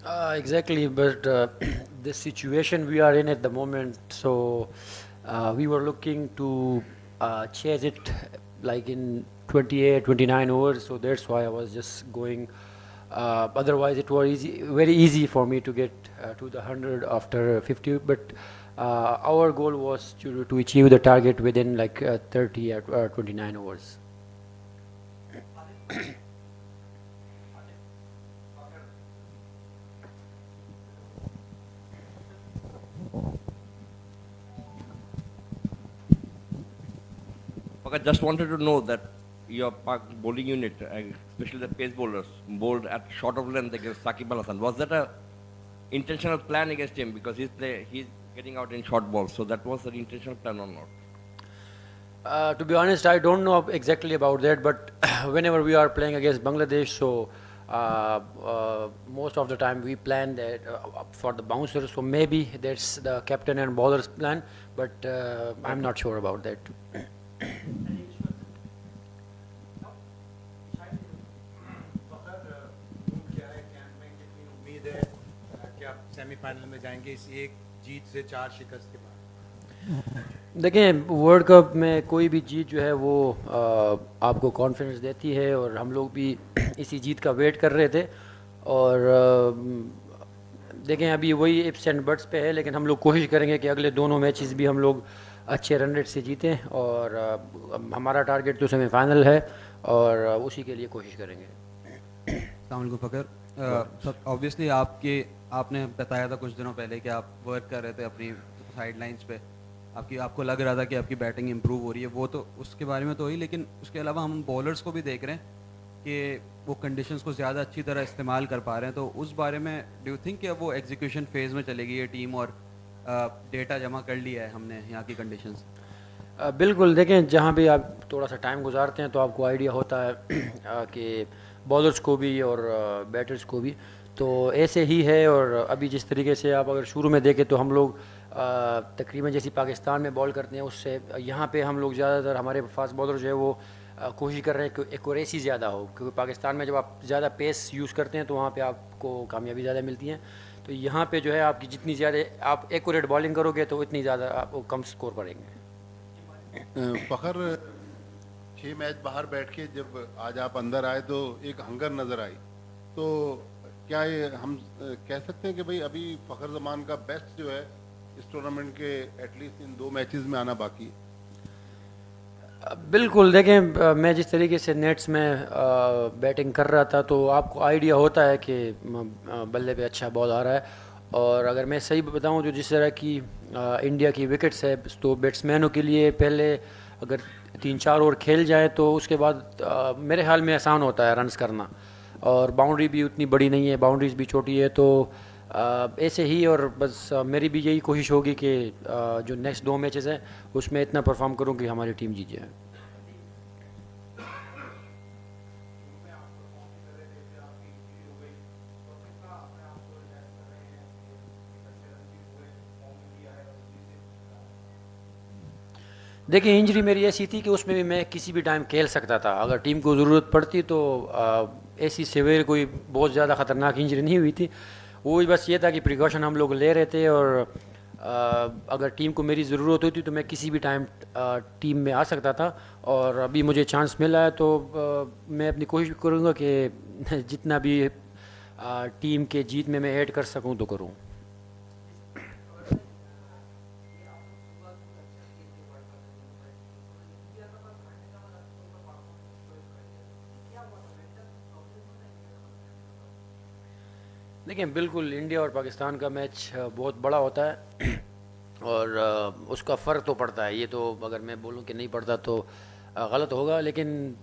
Exactly, but the situation we are in at the moment, so we were looking to chase it like in 28, 29 hours, so that's why I was just going. Otherwise, it was easy, very easy for me to get to the 100 after 50, but our goal was to achieve the target within like 30 or 29 hours. I just wanted to know that your Pak bowling unit, especially the pace bowlers, bowled at short of length against Saqib Al Hasan. Was that a intentional plan against him because he's getting out in short balls? So that was an intentional plan or not? To be honest, I don't know exactly about that, but whenever we are playing against Bangladesh, so most of the time we plan that for the bouncers. So maybe that's the captain and bowlers plan, but I'm not sure about that. क्या है camp में कितनी उम्मीद है कि आप semifinal में जाएंगे इस एक जीत से 4 शिकस्त के बाद? देखें, वर्ल्ड कप में कोई भी जीत जो है वो आपको कॉन्फिडेंस देती है, और हम लोग भी इसी जीत का वेट कर रहे थे। और देखें, अभी वही इप्स एंड बट्स पे है, लेकिन हम लोग कोशिश करेंगे कि अगले दोनों मैचेस भी हम लोग अच्छे रन रेट से जीतें, और हमारा टारगेट तो सेमीफाइनल है और उसी के लिए कोशिश करेंगे। अस्सलाम फ़खर, ऑब्वियसली आपने बताया था कुछ दिनों पहले कि आप वर्क कर रहे थे अपनी साइड लाइन्स पे, आपको लग रहा था कि आपकी बैटिंग इंप्रूव हो रही है, वो तो उसके बारे में तो ही, लेकिन उसके अलावा हम बॉलर्स को भी देख रहे हैं कि वो कंडीशंस को ज़्यादा अच्छी तरह इस्तेमाल कर पा रहे हैं, तो उस बारे में डू यू थिंक कि अब वो एग्जीक्यूशन फेज़ में चलेगी ये टीम और डेटा जमा कर लिया है हमने यहाँ की कंडीशंस? बिल्कुल, देखें, जहाँ भी आप थोड़ा सा टाइम गुजारते हैं तो आपको आइडिया होता है कि बॉलर्स को भी और बैटर्स को भी, तो ऐसे ही है। और अभी जिस तरीके से आप अगर शुरू में देखें तो हम लोग तकरीबन जैसी पाकिस्तान में बॉल करते हैं उससे यहाँ पे हम लोग ज़्यादातर हमारे फास्ट बॉलर जो है वो कोशिश कर रहे हैं कि एक्यूरेसी ज़्यादा हो, क्योंकि पाकिस्तान में जब आप ज़्यादा पेस यूज़ करते हैं तो वहाँ पे आपको कामयाबी ज़्यादा मिलती है। तो यहाँ पे जो है आपकी जितनी ज़्यादा आप एक्यूरेट बॉलिंग करोगे तो इतनी ज़्यादा आप कम स्कोर करेंगे। फ़खर, 6 मैच बाहर बैठ के जब आज आप अंदर आए तो एक हंगर नज़र आई, तो क्या ये हम कह सकते हैं कि भाई अभी फ़खर ज़मान का बेस्ट जो है इस टूर्नामेंट के एटलीस्ट इन 2 मैचेस में आना बाकी है? बिल्कुल, देखें, मैं जिस तरीके से नेट्स में बैटिंग कर रहा था तो आपको आइडिया होता है कि बल्ले पे अच्छा बॉल आ रहा है। और अगर मैं सही बताऊं जो जिस तरह की इंडिया की विकेट्स है, तो बैट्समैनों के लिए पहले अगर 3-4 ओवर खेल जाए तो उसके बाद मेरे ख्याल में आसान होता है रन्स करना, और बाउंड्री भी उतनी बड़ी नहीं है, बाउंड्रीज भी छोटी है, तो ऐसे ही। और बस मेरी भी यही कोशिश होगी कि जो नेक्स्ट 2 मैचेस हैं उसमें इतना परफॉर्म करूं कि हमारी टीम जीत जाए। देखिए, इंजरी मेरी ऐसी थी कि उसमें भी मैं किसी भी टाइम खेल सकता था, अगर टीम को ज़रूरत पड़ती तो ऐसी सेवेर कोई बहुत ज़्यादा ख़तरनाक इंजरी नहीं हुई थी। वो बस ये था कि प्रिकॉशन हम लोग ले रहे थे, और अगर टीम को मेरी ज़रूरत होती तो मैं किसी भी टाइम टीम में आ सकता था। और अभी मुझे चांस मिला है तो मैं अपनी कोशिश करूँगा कि जितना भी टीम के जीत में मैं ऐड कर सकूँ तो करूँ। देखिए, बिल्कुल इंडिया और पाकिस्तान का मैच बहुत बड़ा होता है और उसका फ़र्क तो पड़ता है, ये तो अगर मैं बोलूँ कि नहीं पड़ता तो गलत होगा। लेकिन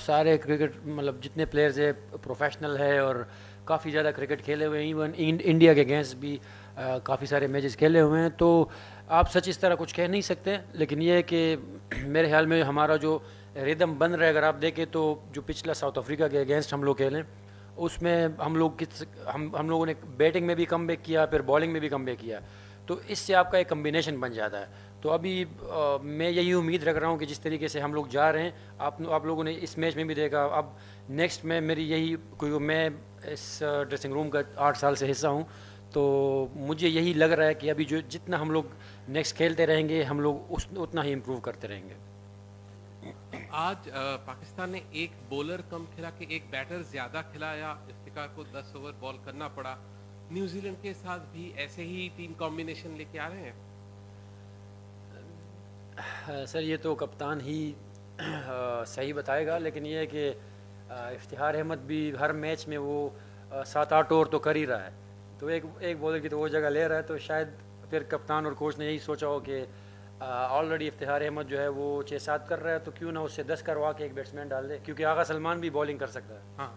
सारे क्रिकेट मतलब जितने प्लेयर्स है प्रोफेशनल है और काफ़ी ज़्यादा क्रिकेट खेले हुए हैं, इवन इंडिया के अगेंस्ट भी काफ़ी सारे मैचेस खेले हुए हैं, तो आप सच इस तरह कुछ कह नहीं सकते। लेकिन ये है कि मेरे ख्याल में हमारा जो रिदम बन रहा है, अगर आप देखें तो जो पिछला साउथ अफ्रीका के अगेंस्ट हम लोग खेलें उसमें हम लोगों ने बैटिंग में भी कम बैक किया, फिर बॉलिंग में भी कम बैक किया, तो इससे आपका एक कम्बिनेशन बन जाता है। تو ابھی میں یہی امید رکھ رہا ہوں کہ جس طریقے سے ہم لوگ جا رہے ہیں، آپ لوگوں نے اس میچ میں بھی دیکھا، اب نیکسٹ میں میری یہی کوئی، میں اس ڈریسنگ روم کا 8 سال سے حصہ ہوں، تو مجھے یہی لگ رہا ہے کہ ابھی جو جتنا ہم لوگ نیکسٹ کھیلتے رہیں گے ہم لوگ اتنا ہی امپروو کرتے رہیں گے. آج پاکستان نے ایک بولر کم کھیلا کہ ایک بیٹر زیادہ کھیلا، یا افتخار کو 10 اوور بال کرنا پڑا؟ نیوزی لینڈ کے ساتھ بھی ایسے ہی ٹیم کمبینیشن لے کے آ رہے ہیں؟ سر یہ تو کپتان ہی صحیح بتائے گا، لیکن یہ ہے کہ افتخار احمد بھی ہر میچ میں وہ 7-8 اوور تو کر ہی رہا ہے، تو ایک بالر کی تو وہ جگہ لے رہا ہے، تو شاید پھر کپتان اور کوچ نے یہی سوچا ہو کہ آلریڈی افتخار احمد جو ہے وہ 6-7 کر رہا ہے، تو کیوں نہ اس سے 10 کروا کے ایک بیٹسمین ڈال دے، کیونکہ آغا سلمان بھی بالنگ کر سکتا ہے. ہاں